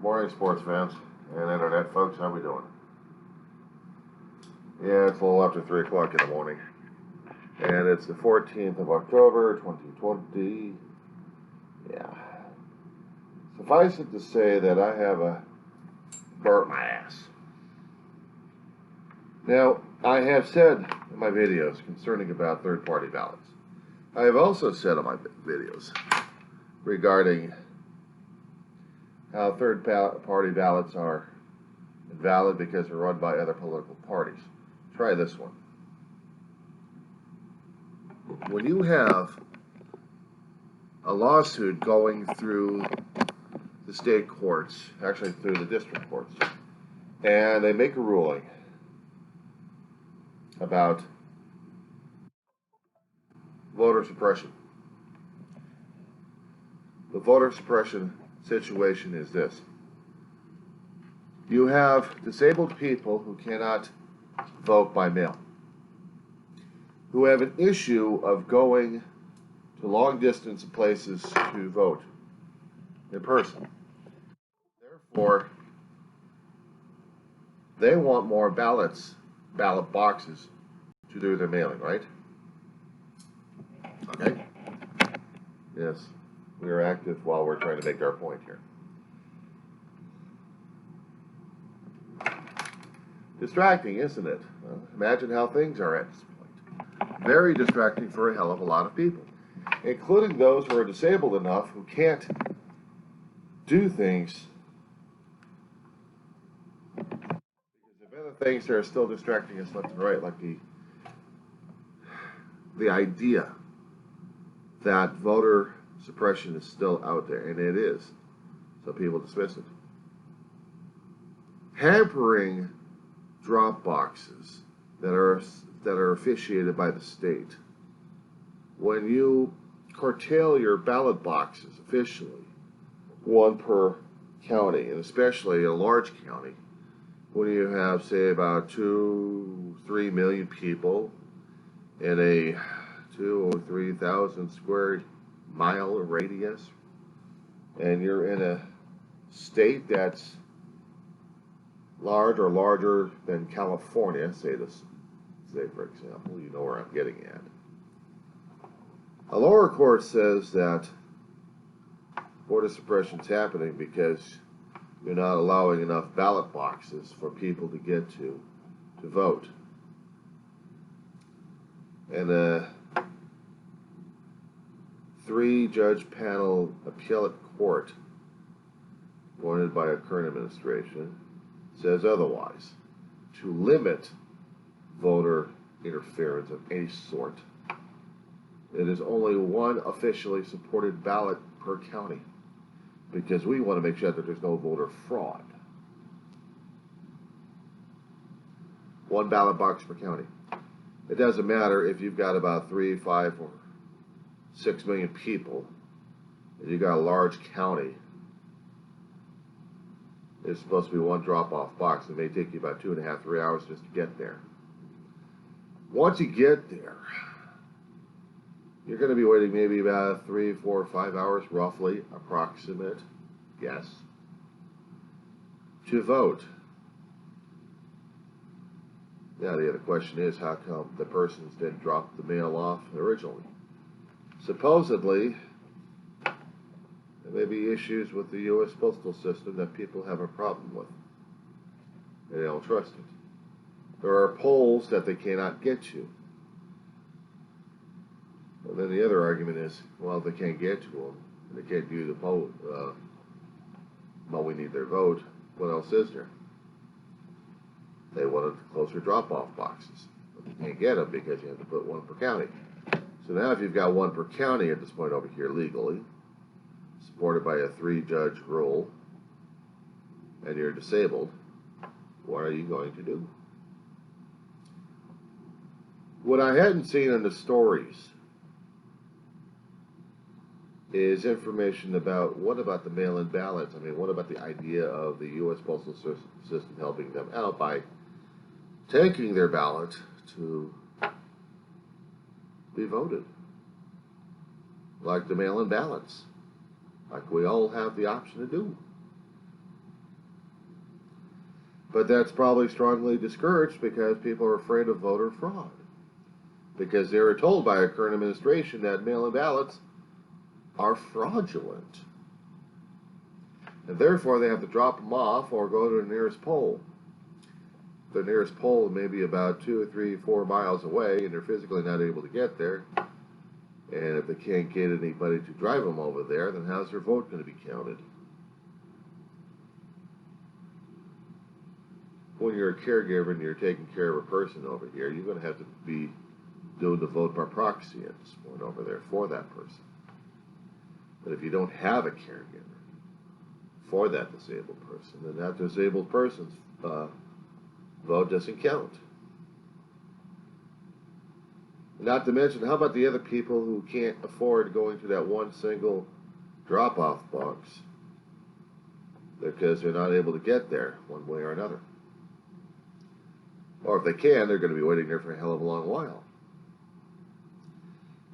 Morning, sports fans and internet folks. How we doing? Yeah, it's a little after 3 o'clock in the morning, and it's the 14th of October, 2020. Yeah. Suffice it to say that I have burnt my ass. Now, I have said in my videos concerning about third-party ballots. I have also said in my videos regarding how third-party ballots are invalid because they're run by other political parties. Try this one. When you have a lawsuit going through the state courts, actually through the district courts, and they make a ruling about voter suppression. The voter suppression situation is this. You have disabled people who cannot vote by mail, who have an issue of going to long distance places to vote in person. Therefore, they want more ballot boxes to do their mailing, right? Okay? Yes, we are active while we're trying to make our point here. Distracting, isn't it? Well, imagine how things are at this point. Very distracting for a hell of a lot of people, including those who are disabled enough who can't do things because of other things that are still distracting us left and right, like the idea that voter suppression is still out there, and it is. So people dismiss it. Hampering drop boxes that are officiated by the state. When you curtail your ballot boxes officially, one per county, and especially a large county, when you have, say, about 2-3 million people in a 2,000 or 3,000 square mile radius, and you're in a state that's large or larger than California, say for example, you know where I'm getting at. A lower court says that voter suppression is happening because you're not allowing enough ballot boxes for people to get to vote. And a 3-judge panel appellate court appointed by a current administration says otherwise, to limit voter interference of any sort. It is only one officially supported ballot per county, because we want to make sure that there's no voter fraud. One ballot box per county. It doesn't matter if you've got about 3, 5, or 6 million people, and you've got a large county. It's supposed to be one drop-off box. It may take you about 2.5, 3 hours just to get there. Once you get there, you're going to be waiting maybe about 3, 4, 5 hours, roughly, approximate guess, to vote. Now the other question is, how come the persons didn't drop the mail off originally? Supposedly, there may be issues with the U.S. postal system that people have a problem with. They don't trust it. There are polls that they cannot get to. And then the other argument is, well, if they can't get to them, they can't do the poll, well, we need their vote, what else is there? They wanted closer drop-off boxes, but they can't get them because you have to put one per county. So now if you've got one per county at this point over here legally, supported by a 3-judge rule, and you're disabled, what are you going to do? What I hadn't seen in the stories is information about what about the mail-in ballots. I mean, what about the idea of the U.S. postal system helping them out by taking their ballot to be voted, like the mail-in ballots, like we all have the option to do. But that's probably strongly discouraged because people are afraid of voter fraud. Because they were told by our current administration that mail-in ballots are fraudulent. And therefore they have to drop them off or go to the nearest poll. The nearest poll may be about 2 or 3, 4 miles away, and they're physically not able to get there. And if they can't get anybody to drive them over there, then how's their vote going to be counted? When you're a caregiver and you're taking care of a person over here, you're going to have to be doing the vote by proxy at this point over there for that person. But if you don't have a caregiver for that disabled person, then that disabled person's vote doesn't count. Not to mention, how about the other people who can't afford going to that one single drop-off box because they're not able to get there one way or another? Or if they can, they're going to be waiting there for a hell of a long while.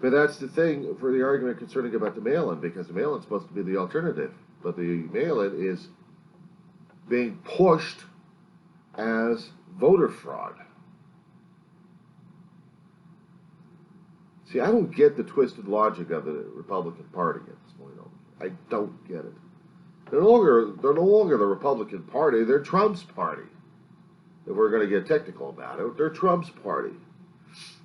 But that's the thing for the argument concerning about the mail-in, because the mail-in is supposed to be the alternative. But the mail-in is being pushed as voter fraud. See, I don't get the twisted logic of the Republican Party at this point. I don't get it. They're no longer the Republican Party. They're Trump's party. If we're going to get technical about it, they're Trump's party.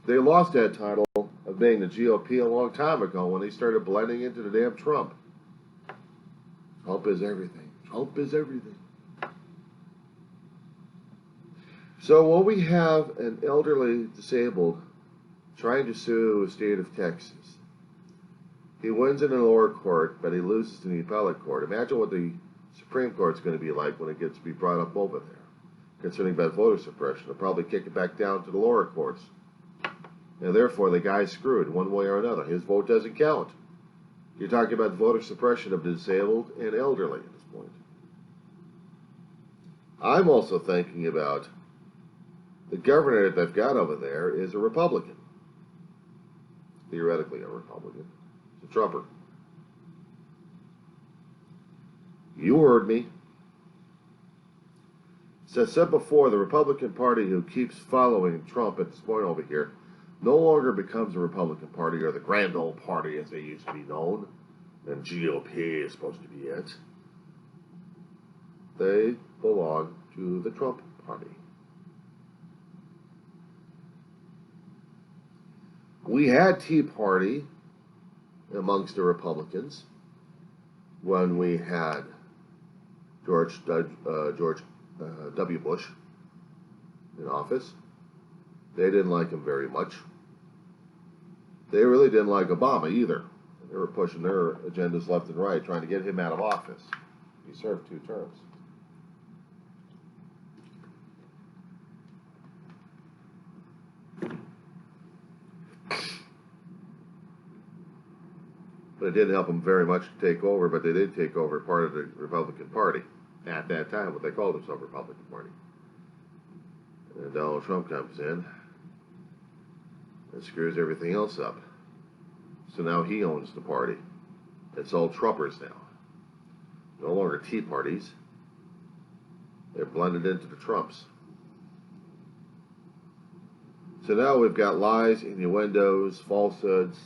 They lost that title of being the GOP a long time ago when they started blending into the damn Trump. Trump is everything. Trump is everything. So when we have an elderly disabled trying to sue the state of Texas, he wins in the lower court, but he loses in the appellate court. Imagine what the Supreme Court's going to be like when it gets to be brought up over there concerning about voter suppression. They'll probably kick it back down to the lower courts. And therefore, the guy's screwed one way or another. His vote doesn't count. You're talking about voter suppression of the disabled and elderly at this point. I'm also thinking about the governor that they've got over there is a Republican. Theoretically a Republican. It's a Trumper. You heard me. As I said before, the Republican Party who keeps following Trump at this point over here no longer becomes a Republican Party or the grand old party as they used to be known, and GOP is supposed to be it. They belong to the Trump Party. We had Tea Party amongst the Republicans when we had George W. Bush in office. They didn't like him very much. They really didn't like Obama either. They were pushing their agendas left and right, trying to get him out of office. He served 2 terms. But it didn't help them very much to take over, but they did take over part of the Republican Party at that time, what they called themselves Republican Party. And Donald Trump comes in and screws everything else up. So now he owns the party. It's all Trumpers now. No longer Tea Parties. They're blended into the Trumps. So now we've got lies, innuendos, falsehoods.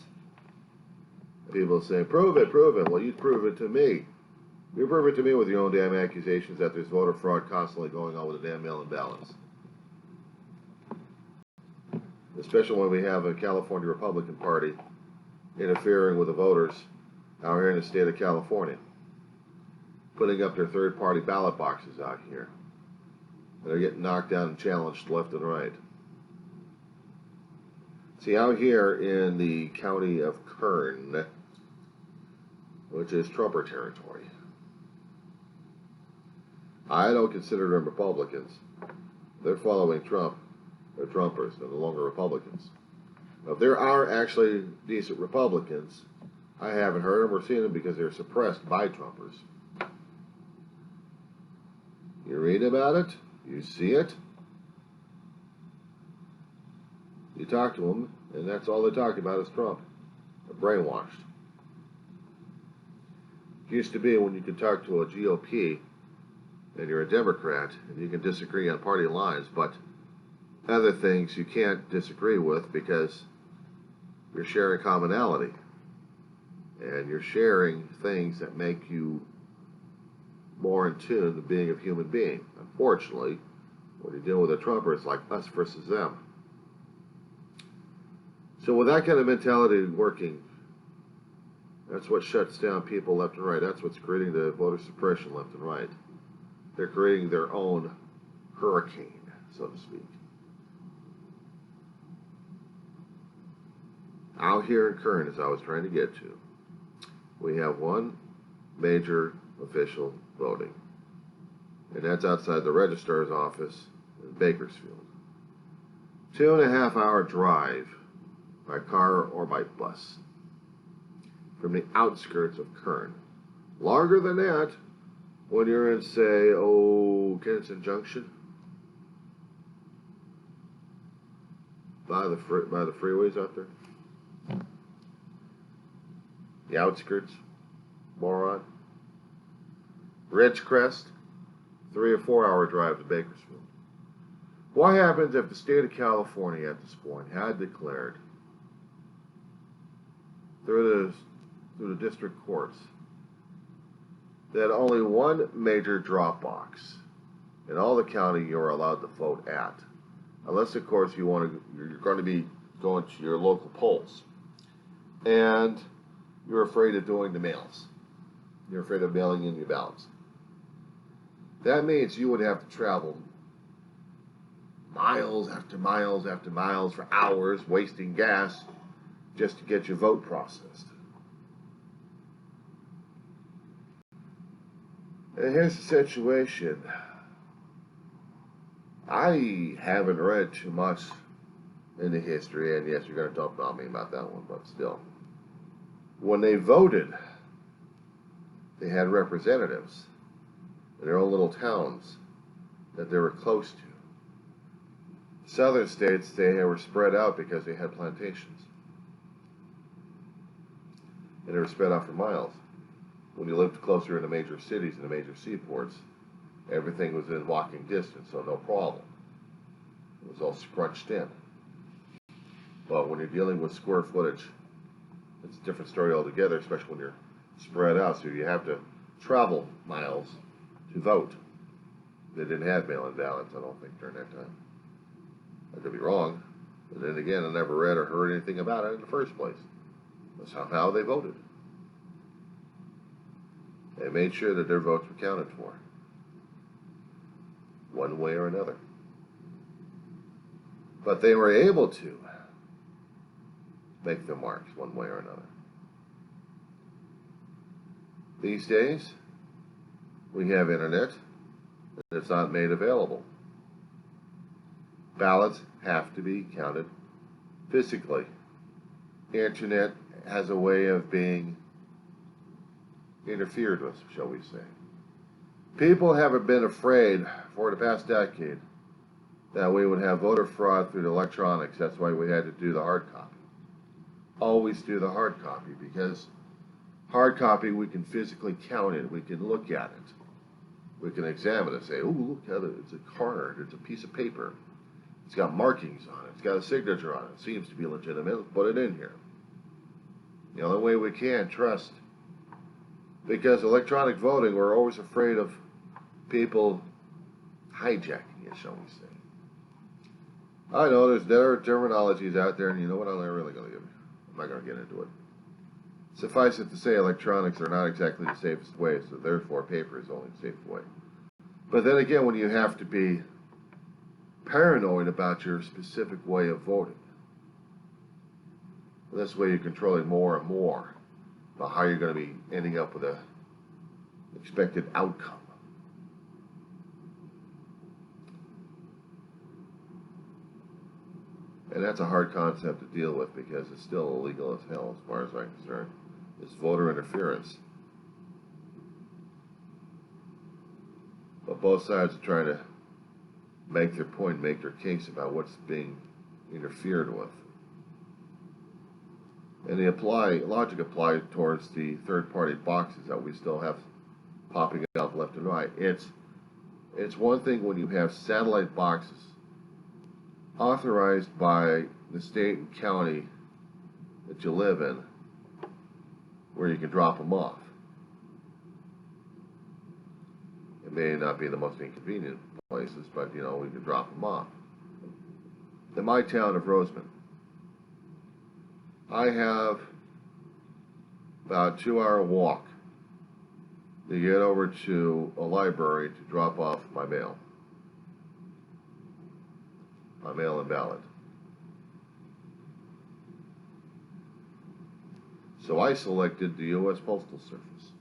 People saying, prove it, prove it. Well, you prove it to me. You prove it to me with your own damn accusations that there's voter fraud constantly going on with the damn mail-in ballots. Especially when we have a California Republican Party interfering with the voters out here in the state of California, putting up their third-party ballot boxes out here. They're getting knocked down and challenged left and right. See, out here in the county of Kern, which is Trumper territory, I don't consider them Republicans. They're following Trump. They're Trumpers. They're no longer Republicans. Now, if there are actually decent Republicans, I haven't heard them or seen them because they're suppressed by Trumpers. You read about it, you see it, you talk to them, and that's all they talk about is Trump. They're brainwashed. It used to be when you could talk to a GOP and you're a Democrat, and you can disagree on party lines, but other things you can't disagree with because you're sharing commonality. And you're sharing things that make you more in tune to being a human being. Unfortunately, when you deal with a Trumper, it's like us versus them. So with that kind of mentality working, that's what shuts down people left and right. That's what's creating the voter suppression left and right. They're creating their own hurricane, so to speak. Out here in Kern, as I was trying to get to, we have one major official voting, and that's outside the registrar's office in Bakersfield. 2.5 hour drive by car or by bus from the outskirts of Kern. Longer than that when you're in, say, Kennison Junction, by the freeways out there. The outskirts, moron. Ridgecrest, 3 or 4 hour drive to Bakersfield. What happens if the state of California at this point had declared through the district courts that only one major drop box in all the county you're allowed to vote at, unless of course you're going to be going to your local polls, and you're afraid of doing the mails. You're afraid of mailing in your ballots. That means you would have to travel miles after miles after miles for hours, wasting gas just to get your vote processed. And here's the situation. I haven't read too much into history, and yes, you're going to talk about me about that one, but still. When they voted, they had representatives in their own little towns that they were close to. Southern states, they were spread out because they had plantations. And they were spread out for miles. When you lived closer in the major cities and the major seaports, everything was in walking distance, so no problem. It was all scrunched in. But when you're dealing with square footage, it's a different story altogether, especially when you're spread out. So you have to travel miles to vote. They didn't have mail-in ballots, I don't think, during that time. I could be wrong. But then again, I never read or heard anything about it in the first place. That's how they voted. They made sure that their votes were counted for, one way or another. But they were able to make their marks one way or another. These days, we have internet, and it's not made available. Ballots have to be counted physically. The internet has a way of being interfered with, shall we say. People haven't been afraid for the past decade that we would have voter fraud through the electronics. That's why we had to do the hard copy. Always do the hard copy, because hard copy, we can physically count it, we can look at it, we can examine it, say, oh, look at it, it's a card, it's a piece of paper, it's got markings on it, it's got a signature on it, seems to be legitimate, let's put it in here. The only way we can trust, because electronic voting, we're always afraid of people hijacking it, shall we say. I know there are terminologies out there, and you know what, I'm not really going to I'm not going to get into it. Suffice it to say, electronics are not exactly the safest way, so therefore paper is only the safe way. But then again, when you have to be paranoid about your specific way of voting, this way you're controlling more and more about how you're going to be ending up with a expected outcome. And that's a hard concept to deal with, because it's still illegal as hell as far as I'm concerned. It's voter interference. But both sides are trying to make their point, make their case about what's being interfered with. And the logic applies towards the third-party boxes that we still have popping up left and right. It's It's one thing when you have satellite boxes authorized by the state and county that you live in, where you can drop them off. It may not be the most inconvenient places, but we can drop them off. In my town of Roseman, I have about a 2-hour walk to get over to a library to drop off my mail and ballot. So I selected the U.S. Postal Service.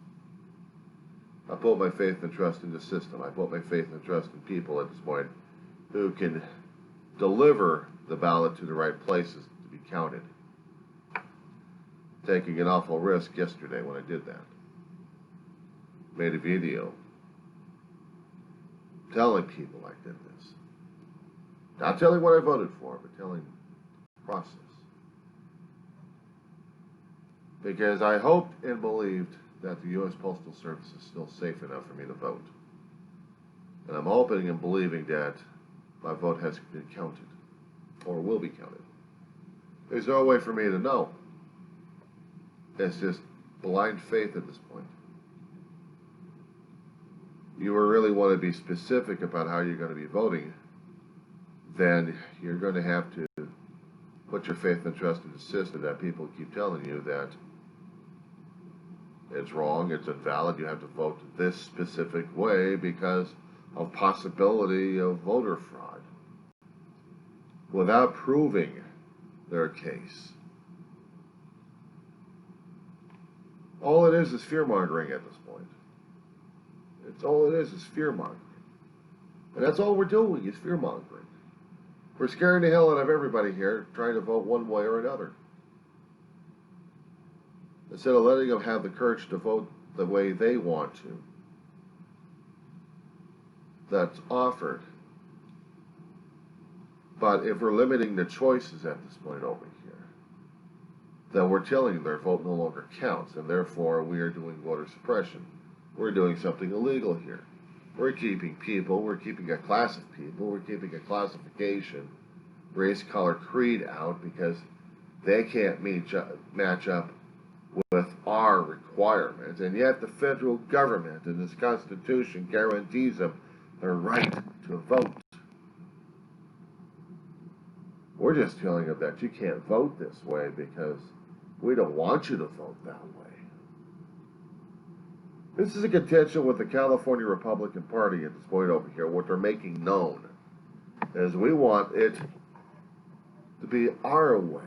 I put my faith and trust in the system. I put my faith and trust in people at this point who can deliver the ballot to the right places to be counted. Taking an awful risk yesterday when I did that. Made a video telling people I did this. Not telling what I voted for, but telling the process. Because I hoped and believed that the U.S. Postal Service is still safe enough for me to vote. And I'm hoping and believing that my vote has been counted, or will be counted. There's no way for me to know. It's just blind faith at this point. You really want to be specific about how you're going to be voting, then you're going to have to put your faith and trust in the system that people keep telling you that it's wrong, it's invalid, you have to vote this specific way because of possibility of voter fraud, without proving their case. All it is fear-mongering at this point. It's all it is fear-mongering. And that's all we're doing is fear-mongering. We're scaring the hell out of everybody here trying to vote one way or another. Instead of letting them have the courage to vote the way they want to. That's offered. But if we're limiting the choices at this point over here, then we're telling them their vote no longer counts, and therefore we are doing voter suppression. We're doing something illegal here. We're keeping people, we're keeping a class of people, we're keeping a classification, race, color, creed out because they can't match up with our requirements, and yet the federal government and this Constitution guarantees them their right to vote. We're just telling them that you can't vote this way because we don't want you to vote that way. This is a contention with the California Republican Party at this point over here. What they're making known is we want it to be our way.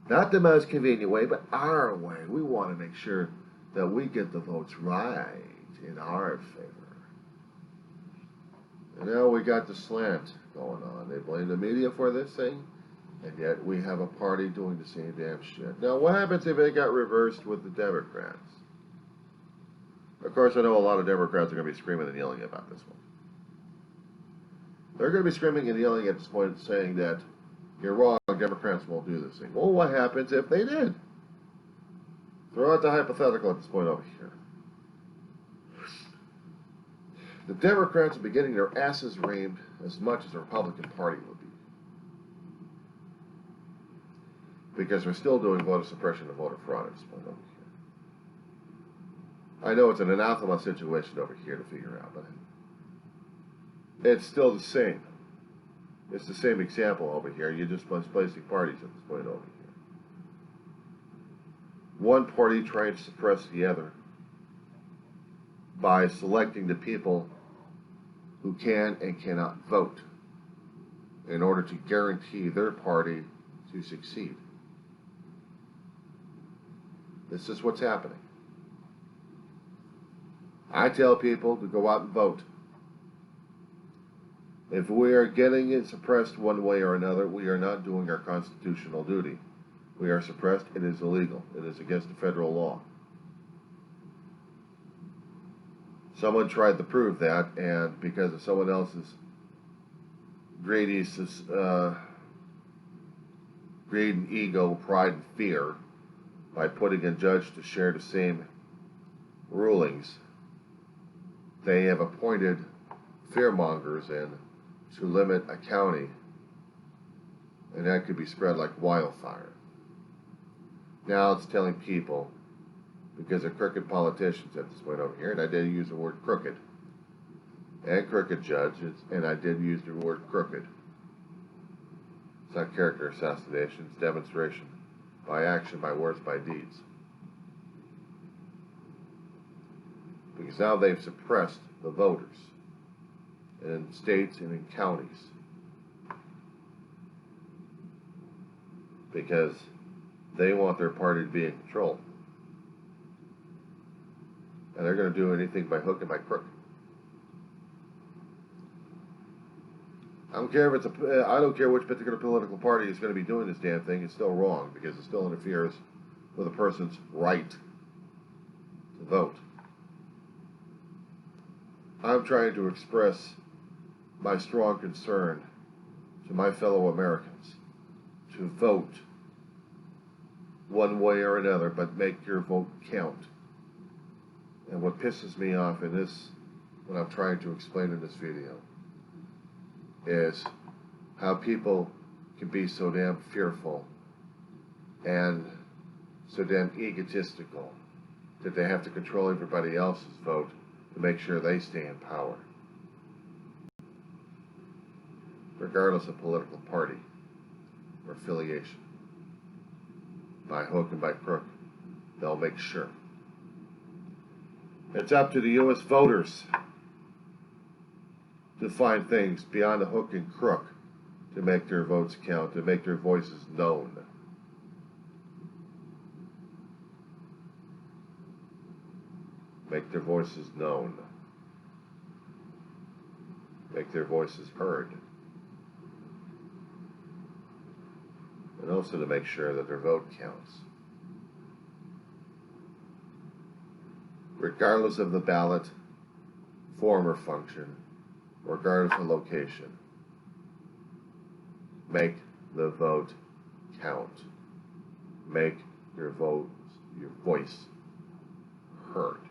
Not the most convenient way, but our way. We want to make sure that we get the votes right in our favor. And now we got the slant going on. They blame the media for this thing, and yet we have a party doing the same damn shit. Now, what happens if it got reversed with the Democrats? Of course, I know a lot of Democrats are going to be screaming and yelling about this one. They're going to be screaming and yelling at this point saying that you're wrong, Democrats won't do this thing. Well, what happens if they did? Throw out the hypothetical at this point over here. The Democrats will be getting their asses reamed as much as the Republican Party will be. Because we're still doing voter suppression and voter fraud at this point over here. I know it's an anathema situation over here to figure out, but it's still the same. It's the same example over here. You're just placing parties at this point over here. One party trying to suppress the other by selecting the people who can and cannot vote in order to guarantee their party to succeed. This is what's happening. I tell people to go out and vote. If we are getting it suppressed one way or another, we are not doing our constitutional duty. We are suppressed. It is illegal. It is against the federal law. Someone tried to prove that, and because of someone else's greed and ego, pride and fear, by putting a judge to share the same rulings they have appointed fearmongers in to limit a county, and that could be spread like wildfire. Now it's telling people, because of crooked politicians at this point over here, and I did use the word crooked, and crooked judge, and I did use the word crooked. It's not character assassination, it's demonstration by action, by words, by deeds. Because now they've suppressed the voters in states and in counties. Because they want their party to be in control. And they're going to do anything by hook and by crook. I don't care if I don't care which particular political party is going to be doing this damn thing. It's still wrong because it still interferes with a person's right to vote. I'm trying to express my strong concern to my fellow Americans to vote one way or another, but make your vote count. And what pisses me off in this, what I'm trying to explain in this video, is how people can be so damn fearful and so damn egotistical that they have to control everybody else's vote to make sure they stay in power, regardless of political party or affiliation. By hook and by crook, they'll make sure. It's up to the U.S. voters to find things beyond the hook and crook to make their votes count, to make their voices known. Make their voices known. Make their voices heard. And also to make sure that their vote counts. Regardless of the ballot form or function, regardless of location, make the vote count. Make your voice heard.